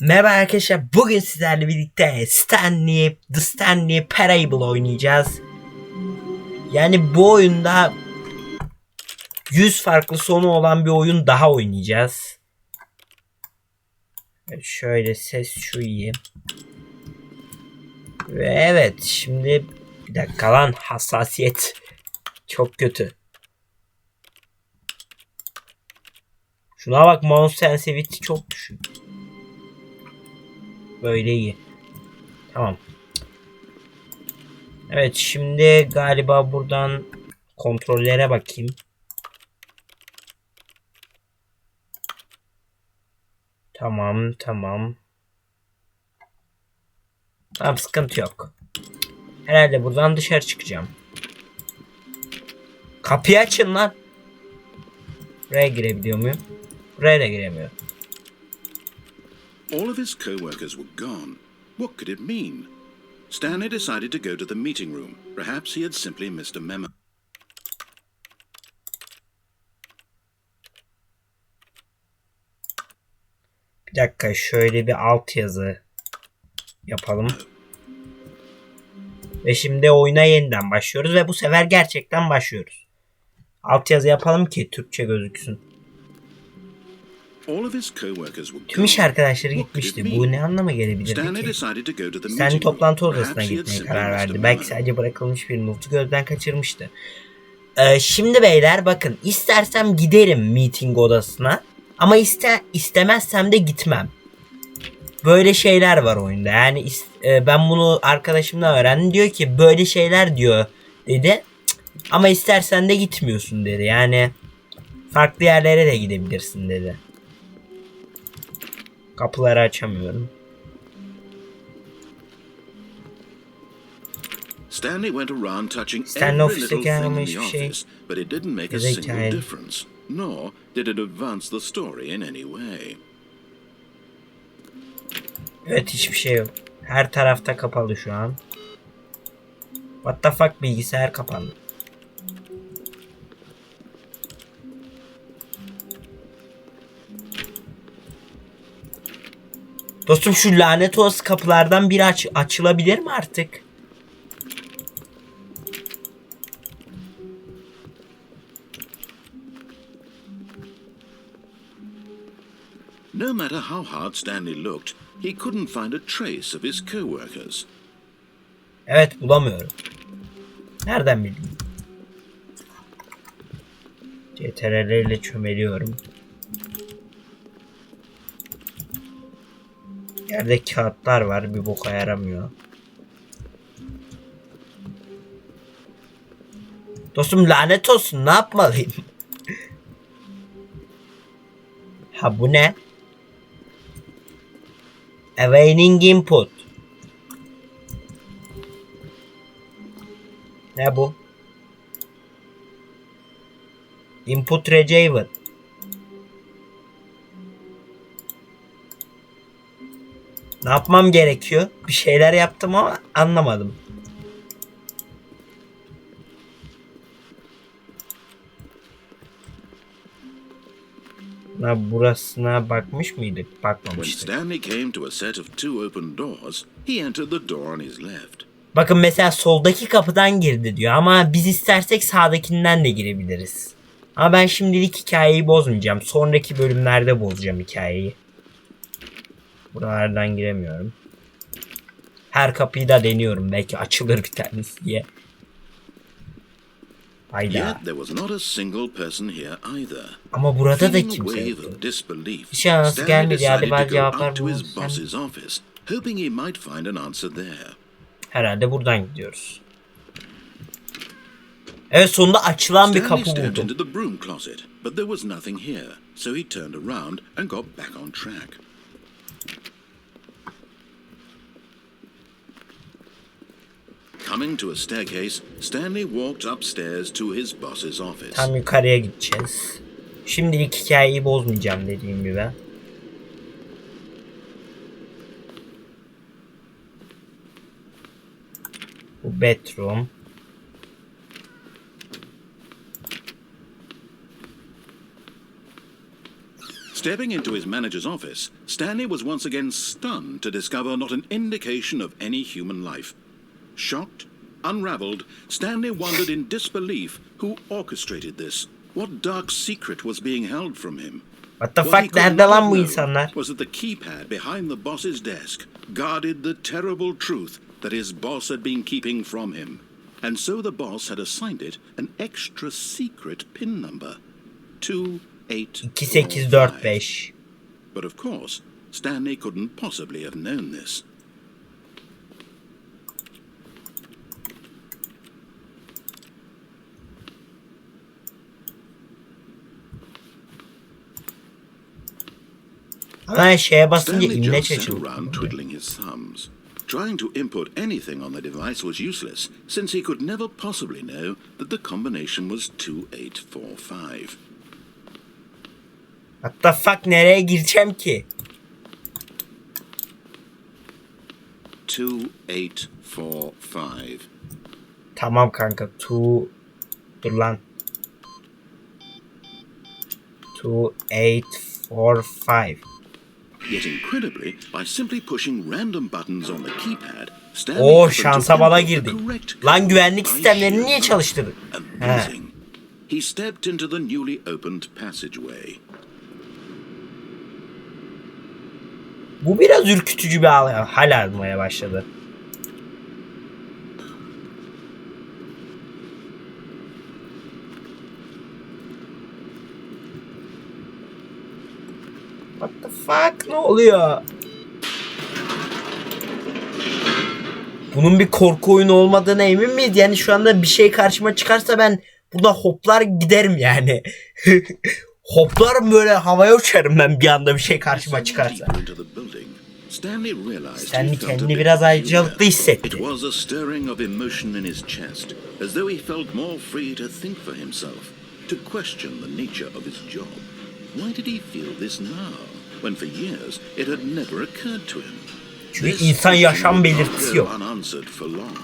Merhaba arkadaşlar, bugün sizlerle birlikte The Stanley Parable oynayacağız. Yani bu oyunda 100 farklı sonu olan bir oyun daha oynayacağız. Şöyle ses şu iyi. Ve evet, şimdi bir dakika lan, hassasiyet çok kötü. Şuna bak, mouse sensitivity çok düşük. Böyle iyi. Tamam. Evet, şimdi galiba buradan kontrollere bakayım. Tamam. Tamam, sıkıntı yok. Herhalde buradan dışarı çıkacağım. Kapıyı açın lan. Buraya girebiliyor muyum? Buraya da giremiyorum. All of his co-workers were gone. What could it mean? Stanley decided to go to the meeting room. Perhaps he had simply missed a memo. Bir dakika, şöyle bir alt yazı yapalım. Ve şimdi oyuna yeniden başlıyoruz ve bu sefer gerçekten başlıyoruz. Alt yazı yapalım ki Türkçe gözüksün. Tüm iş arkadaşları gitmişti. Bu ne anlama gelebilirdi ki? Stanley toplantı odasına gitmeye karar verdi. Belki sadece bırakılmış bir notu gözden kaçırmıştı. Şimdi beyler bakın, istersem giderim meeting odasına. Ama istemezsem de gitmem. Böyle şeyler var oyunda. Yani ben bunu arkadaşımdan öğrendim. Diyor ki böyle şeyler diyor dedi. Ama istersen de gitmiyorsun dedi. Yani farklı yerlere de gidebilirsin dedi. Kapıları açamıyorum. Stanley went around touching Stanley every little ofisteki thing in hiçbir the şey. office, but it didn't make a single difference, nor did it advance the story in any way. Evet, hiçbir şey yok. Her tarafta kapalı şu an. What the fuck, bilgisayar kapandı. Dostum, şu lanet olası kapılardan biri açılabilir mi artık? No matter how hard Stanley looked, he couldn't find a trace of his co-workers. Evet, bulamıyorum. Nereden bileyim? CTRL ile çömeliyorum. Yerde kağıtlar var, bir boka yaramıyor. Dostum, lanet olsun, ne yapmalıyım? Ha, bu ne? Awaiting input. Ne bu? Input received. Ne yapmam gerekiyor? Bir şeyler yaptım ama anlamadım. Burasına bakmış mıydık? Bakmamıştık. Bakın mesela soldaki kapıdan girdi diyor ama biz istersek sağdakinden de girebiliriz. Ama ben şimdilik hikayeyi bozmayacağım. Sonraki bölümlerde bozacağım hikayeyi. Buralardan giremiyorum. Her kapıyı da deniyorum. Belki açılır bir tanesi diye. Hayda. Ama burada da kimse yoktu. Hiç anası gelmedi. Galiba cevaplar bulmuşsan. Herhalde buradan gidiyoruz. Evet, sonunda açılan bir kapı buldum. Coming to a staircase, Stanley walked upstairs to his boss's office. Tam yukarıya gideceğiz. Şimdilik hikayeyi bozmayacağım dediğim gibi. Bu bedroom. Stepping into his manager's office, Stanley was once again stunned to discover not an indication of any human life. Shocked, unraveled, Stanley wondered in disbelief who orchestrated this. What dark secret was being held from him? What the fuck, nerede lan bu insanlar? Was that the keypad behind the boss's desk guarded the terrible truth that his boss had been keeping from him. And so the boss had assigned it an extra secret pin number. 2845. But of course, Stanley couldn't possibly have known this. Ama şeye basınca Stanley inne just sat çeçildi. around twiddling his thumbs. Trying to input anything on the device was useless, since he could never possibly know that the combination was 2845. What the fuck, nereye gireceğim ki? 2845. Tamam kanka. Dur lan. 2845. Yet incredibly, by simply pushing random buttons on the keypad, Oo, şansa bala girdik. Lan güvenlik sistemlerini niye çalıştırdık? Amazing. He stepped into the newly opened passageway. Bu biraz ürkütücü bir hal almaya başladı. What the fuck? Ne oluyor? Bunun bir korku oyunu olmadığına emin miyiz? Yani şu anda bir şey karşıma çıkarsa ben burada hoplar giderim yani. Hoplarım, böyle havaya uçarım ben bir anda bir şey karşıma çıkarsa. Stanley kendini biraz ayrıcalıklı hissetti. It was a stirring of emotion in his chest, as though he felt more free to think for himself, to question the nature of his job. Why did he feel this now, when for years it had never occurred to him? Çünkü insan yaşam belirtisi yok. Unanswered for long.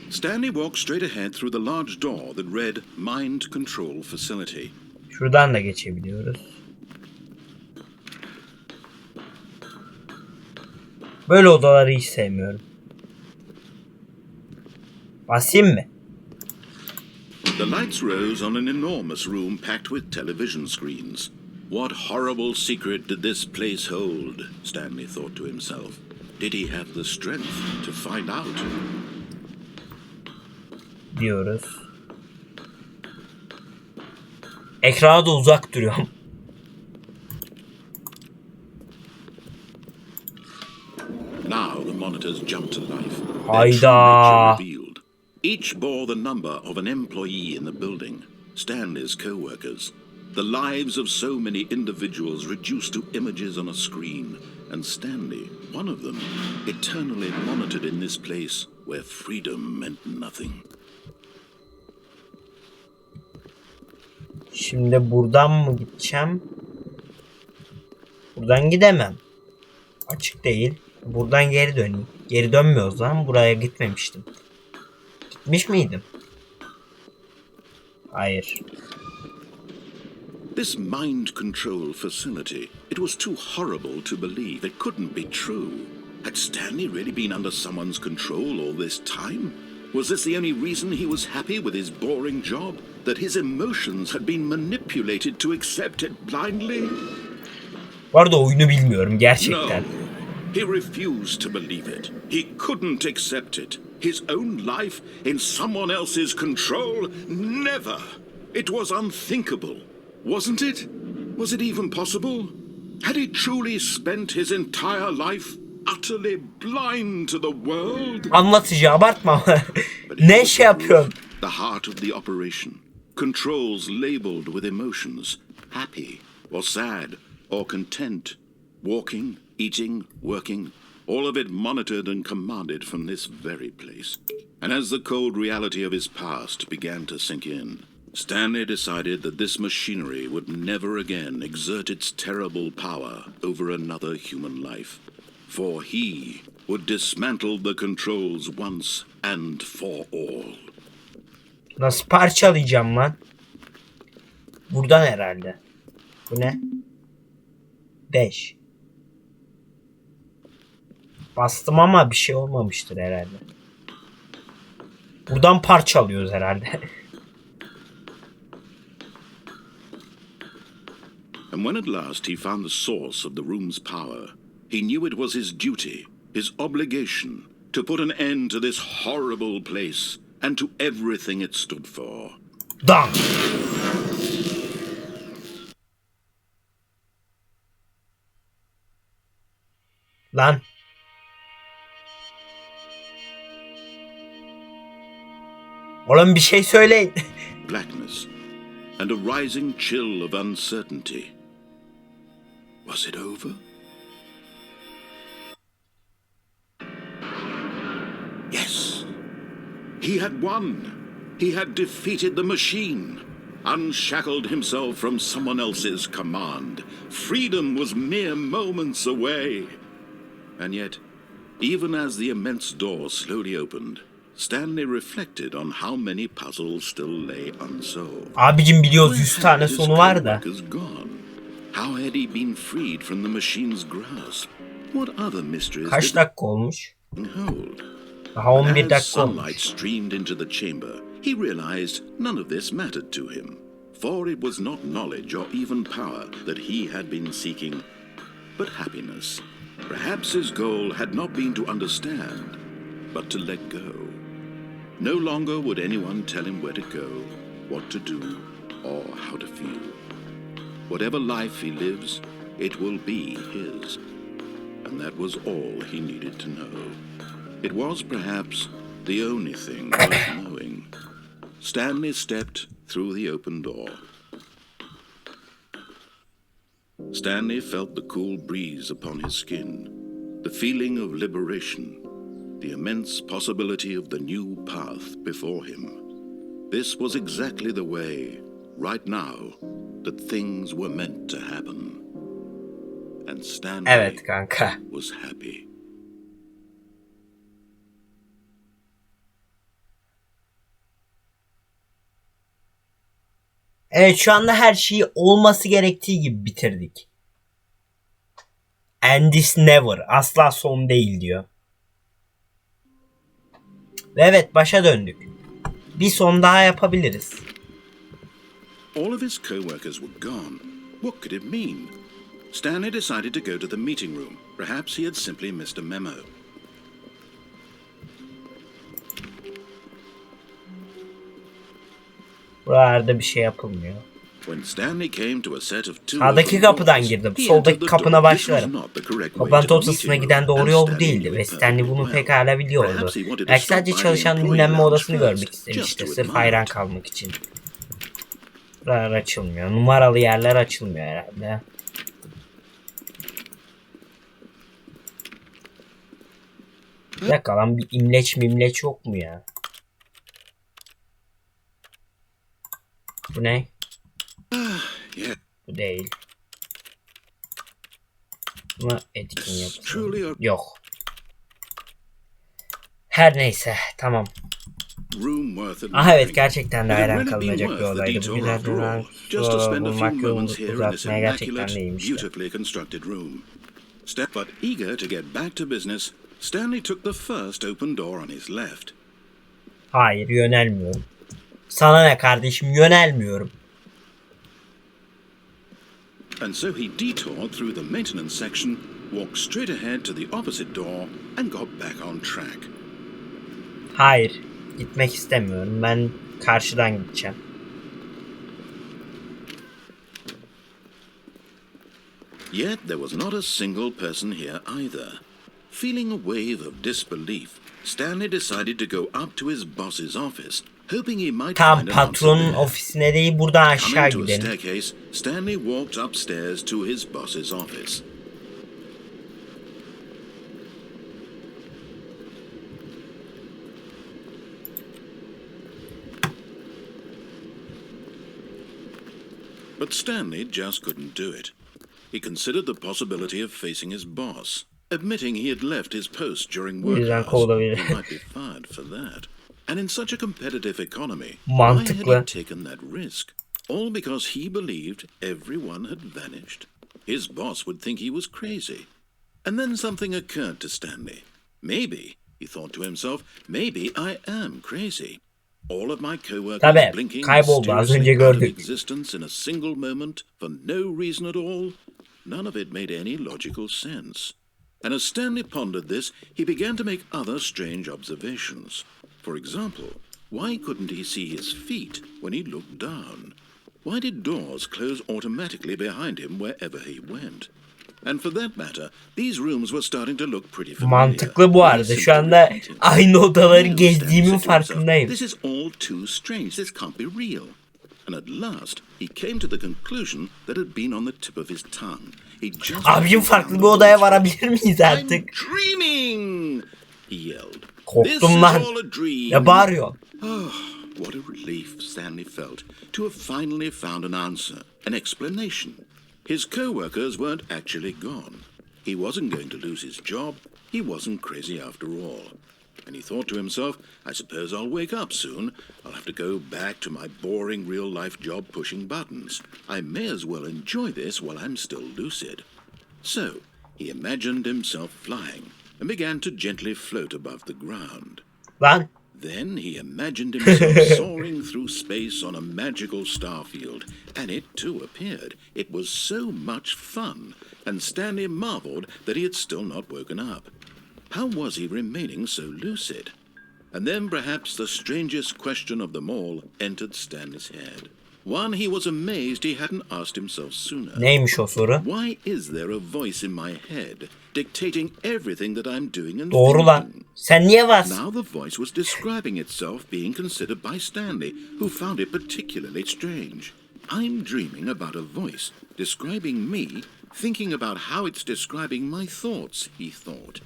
Stanley walked straight ahead through the large door that read Mind Control Facility. Şuradan da geçebiliyoruz. Böyle odaları hiç sevmiyorum. Basayım mı? The lights rose on an enormous room packed with television screens. What horrible secret did this place hold? Stanley thought to himself. Did he have the strength to find out? Diyoruz. Ekrana da uzak duruyorum. Now the monitors jumped to life. Hayda. Each bore the number of an employee in the building, Stanley's co-workers. The lives of so many individuals reduced to images on a screen, and Stanley, one of them, eternally monitored in this place where freedom meant nothing. Şimdi buradan mı gideceğim? Buradan gidemem. Açık değil. Buradan geri döneyim. Geri dönmüyoruz lan. Buraya gitmemiştim. Gitmiş miydim? Hayır. This mind control facility, it was too horrible to believe. It couldn't be true. Had Stanley really been under someone's control all this time? Was this the only reason he was happy with his boring job? That his emotions had been manipulated to accept it blindly? Bu arada oyunu bilmiyorum gerçekten. No, he refused to believe it. He couldn't accept it. His own life in someone else's control? Never. It was unthinkable. Wasn't it? Was it even possible? Had he truly spent his entire life utterly blind to the world? Anlatıcı, abartma. Ne şey yapıyorsun? The heart of the operation. Controls labeled with emotions. Happy or sad or content. Walking, eating, working. All of it monitored and commanded from this very place. And as the cold reality of his past began to sink in, Stanley decided that this machinery would never again exert its terrible power over another human life. For he would dismantle the controls once and for all. Nasıl parçalayacağım lan? Buradan herhalde. Bu ne? 5. Bastım ama bir şey olmamıştır herhalde. Buradan parçalıyoruz herhalde. And when at last he found the source of the room's power, he knew it was his duty, his obligation, to put an end to this horrible place and to everything it stood for. Dan. Lan. Oğlum bir şey söyleyin. Blackness and a rising chill of uncertainty. Was it over? Yes. He had won. He had defeated the machine, unshackled himself from someone else's command. Freedom was mere moments away. And yet, even as the immense door slowly opened, Stanley reflected on how many puzzles still lay unsolved. Abicim biliyoruz 100 tane sonu var da. How had he been freed from the machine's grasp? What other mysteries Kaç dakika olmuş? hold? Daha 11 As dakika sunlight olmuş. streamed into the chamber, he realized none of this mattered to him, for it was not knowledge or even power that he had been seeking, but happiness. Perhaps his goal had not been to understand, but to let go. No longer would anyone tell him where to go, what to do, or how to feel. Whatever life he lives, it will be his. And that was all he needed to know. It was perhaps the only thing worth knowing. Stanley stepped through the open door. Stanley felt the cool breeze upon his skin, the feeling of liberation, the immense possibility of the new path before him. This was exactly the way, right now, that things were meant to happen. And Stanley Evet kanka. was happy. Evet şu anda her şeyi olması gerektiği gibi bitirdik. And this never. Asla son değil diyor. Ve evet başa döndük. Bir son daha yapabiliriz. All of his co-workers were gone. What could it mean? Stanley decided to go to the meeting room. Perhaps he had simply missed a memo. Buralarda bir şey yapılmıyor. When Stanley came to a set of two Sağdaki open kapıdan doors, girdim. he Soldaki entered the kapına door. This was başlarım. not the correct way Toplantı to the odasına meeting giden room, doğru and yol bu Stanley değildi knew ve it Stanley perfectly bunu well. pekala biliyordu. Perhaps he wanted to Belki stop sadece by the çalışan employee dinlenme lounge odasını first, görmek just istemiştir. to Sırf admire hayran it. kalmak için. Buralar açılmıyor. Numaralı yerler açılmıyor herhalde. Bir dakika lan bir imleç yok mu ya? Bu ne? Bu değil. Buna etkin yapalım. Yok. Her neyse tamam. Ah evet gerçekten de hayran kalınacak bir olaydı. Bu güzelden bulmak yolunu uzatmaya gerçekten de iyiymişti. But eager to get back to business, Stanley took the first open door on his left. Hayır yönelmiyorum. Sana ne kardeşim yönelmiyorum. And so he detoured through the maintenance section, walked straight ahead to the opposite door, and got back on track. Hayır, gitmek istemiyorum. Ben karşıdan gideceğim. Yet there was not a single person here either. Feeling a wave of disbelief, Stanley decided to go up to his boss's office, hoping he might Tam find an patronun answer there. ofisine değil buradan aşağı Coming to a gidelim. staircase, Stanley walked upstairs to his boss's office. But Stanley just couldn't do it. He considered the possibility of facing his boss, admitting he had left his post during work hours. He might be fired for that. And in such a competitive economy, Mantıklı. why had he taken that risk? All because he believed everyone had vanished. His boss would think he was crazy. And then something occurred to Stanley. Maybe, he thought to himself, maybe I am crazy. All of my co-workers Tabii, blinking kayboldu, az önce mysteriously out of gördük. existence in a single moment for no reason at all. None of it made any logical sense. And as Stanley pondered this, he began to make other strange observations. For example, why couldn't he see his feet when he looked down? Why did doors close automatically behind him wherever he went? And for that matter, these rooms were starting to look pretty familiar. Mantıklı bu arada. Şu anda aynı odaları gezdiğimin farkındayım. This is all too strange. This can't be real. And at last, he came to the conclusion that had been on the tip of his tongue. Abicim farklı bir odaya varabilir miyiz artık? I'm dreaming, he yelled. Korktum lan. Ne bağırıyor? Oh, what a relief Stanley felt to have finally found an answer, an explanation. His co-workers weren't actually gone. He wasn't going to lose his job. He wasn't crazy after all. And he thought to himself, I suppose I'll wake up soon. I'll have to go back to my boring real-life job pushing buttons. I may as well enjoy this while I'm still lucid. So, he imagined himself flying and began to gently float above the ground. Lan. Then he imagined himself soaring through space on a magical starfield, and it too appeared. It was so much fun, and Stanley marveled that he had still not woken up. How was he remaining so lucid? And then perhaps the strangest question of them all entered Stanley's head. One he was amazed he hadn't asked himself sooner. Neymiş o soru? Why is there a voice in my head dictating everything that I'm doing and Doğru lan. thinking? Sen niye varsın? Now the voice was describing itself being considered by Stanley, who found it particularly strange. I'm dreaming about a voice describing me, thinking about how it's describing my thoughts, he thought.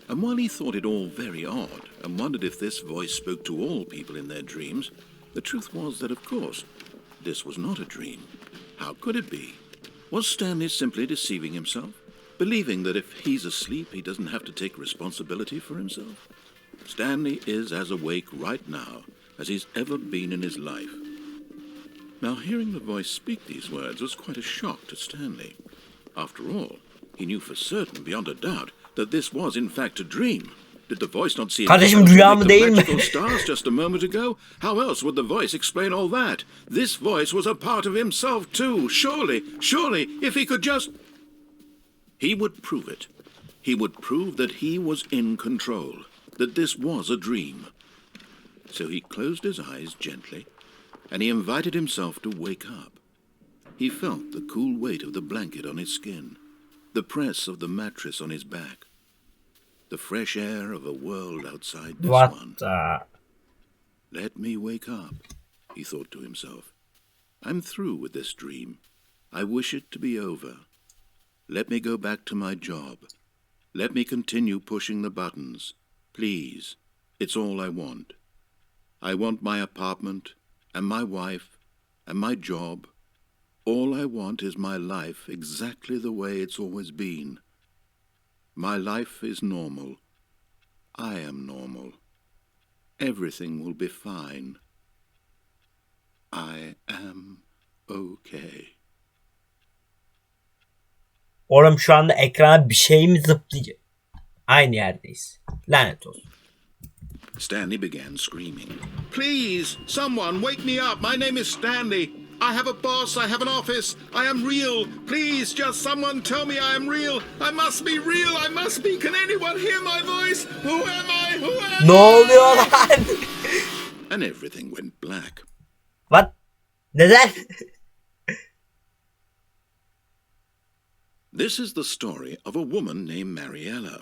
And while he thought it all very odd, and wondered if this voice spoke to all people in their dreams, the truth was that, of course, this was not a dream. How could it be? Was Stanley simply deceiving himself? Believing that if he's asleep, he doesn't have to take responsibility for himself? Stanley is as awake right now as he's ever been in his life. Now, hearing the voice speak these words was quite a shock to Stanley. After all, he knew for certain, beyond a doubt, that this was in fact a dream. Did the voice not see Kardeşim rüya mı değil mi? magical stars just a moment ago? How else would the voice explain all that? This voice was a part of himself too. Surely, if he could just... He would prove it. He would prove that he was in control, that this was a dream. So he closed his eyes gently, and he invited himself to wake up. He felt the cool weight of the blanket on his skin, the press of the mattress on his back, the fresh air of a world outside this one. Let me wake up, he thought to himself. I'm through with this dream. I wish it to be over. Let me go back to my job. Let me continue pushing the buttons. Please, it's all I want. I want my apartment, and my wife, and my job. All I want is my life exactly the way it's always been. My life is normal. I am normal. Everything will be fine. I am okay. Oğlum şu anda ekrana bir şey mi zıplayacak? Aynı yerdeyiz. Lanet olsun. Stanley began screaming. Please, someone wake me up. My name is Stanley. I have a boss. I have an office. I am real. Please, just someone tell me I am real. I must be real. I must be. Can anyone hear my voice? Who am I? Who am I? Ne oluyor lan? And everything went black. What? Neden? This is the story of a woman named Mariella.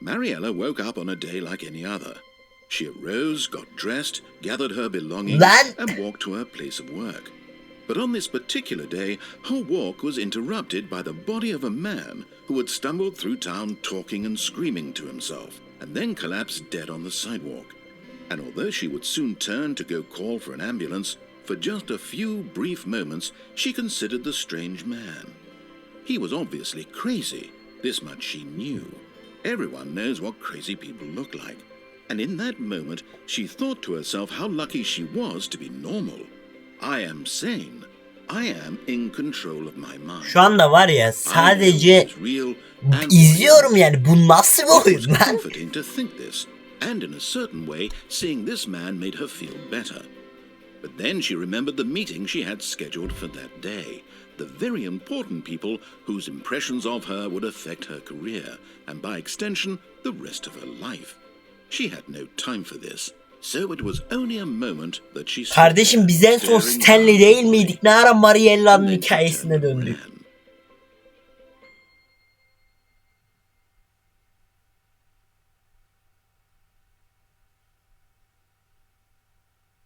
Mariella woke up on a day like any other. She arose, got dressed, gathered her belongings, and walked to her place of work. But on this particular day, her walk was interrupted by the body of a man who had stumbled through town talking and screaming to himself, and then collapsed dead on the sidewalk. And although she would soon turn to go call for an ambulance, for just a few brief moments she considered the strange man. He was obviously crazy, this much she knew. Everyone knows what crazy people look like. And in that moment, she thought to herself how lucky she was to be normal. I am sane. I am in control of my mind. Şu anda var ya sadece izliyorum yani, bu nasıl bir oyun lan? Comforting to think this, and in a certain way, seeing this man made her feel better. But then she remembered the meeting she had scheduled for that day. The very important people whose impressions of her would affect her career, and by extension, the rest of her life. She had no time for this. So it was only a moment that she Kardeşim biz en son Stanley değil miydik? Ne ara Mariella'nın hikayesine döndük?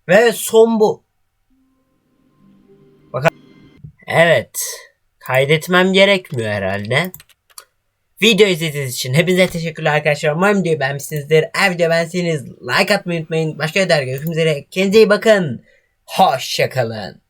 Ve son bu. Bakalım. Evet. Kaydetmem gerekmiyor herhalde. Video izlediğiniz için hepinize teşekkürler arkadaşlar. Umarım videoyu beğenmişsinizdir. Eğer video beğendiyseniz like atmayı unutmayın. Başka videolarda görüşmek üzere. Kendinize iyi bakın. Hoşça kalın.